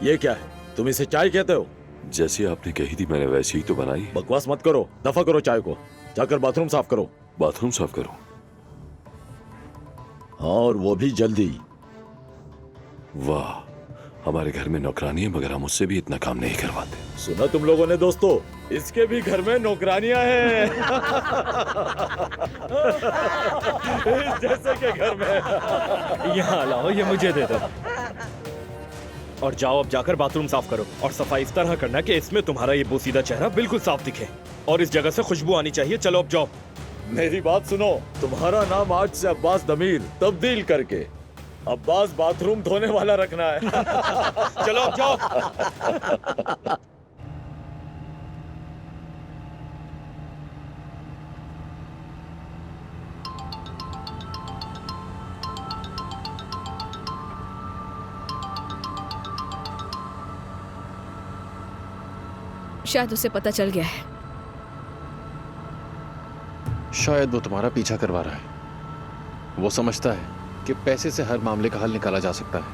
ये क्या है? तुम इसे चाय कहते हो? जैसी आपने कही थी मैंने वैसी ही तो बनाई। बकवास मत करो, दफा करो चाय को। जाकर बाथरूम साफ करो। बाथरूम साफ करूं? हाँ, और वो भी जल्दी। वाह, हमारे घर में नौकरानी है मगर हम उससे भी इतना काम नहीं करवाते। सुना तुम लोगों ने दोस्तों, इसके भी घर में नौकरानियां हैं। जैसे के घर में। यहाँ लाओ, ये मुझे दे दो। और जाओ अब जाकर बाथरूम साफ करो और सफाई इस तरह करना कि इसमें तुम्हारा ये बोसीदा चेहरा बिल्कुल साफ दिखे और इस जगह से खुशबू आनी चाहिए। चलो अब जाओ। मेरी बात सुनो, तुम्हारा नाम आज से अब्बास दमीर तब्दील करके अब्बास बाथरूम धोने वाला रखना है। चलो अब जाओ। शायद उसे पता चल गया है। शायद वो तुम्हारा पीछा करवा रहा है। वो समझता है कि पैसे से हर मामले का हल निकाला जा सकता है।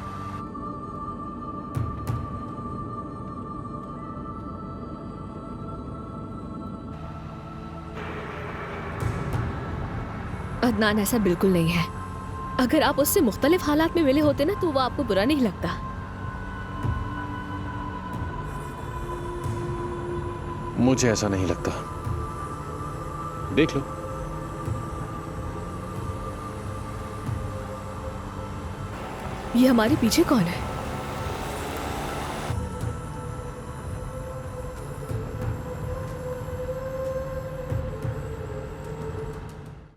अदनान ऐसा बिल्कुल नहीं है। अगर आप उससे मुख्तलिफ हालात में मिले होते ना तो वो आपको बुरा नहीं लगता। मुझे ऐसा नहीं लगता। देख लो। ये हमारे पीछे कौन है?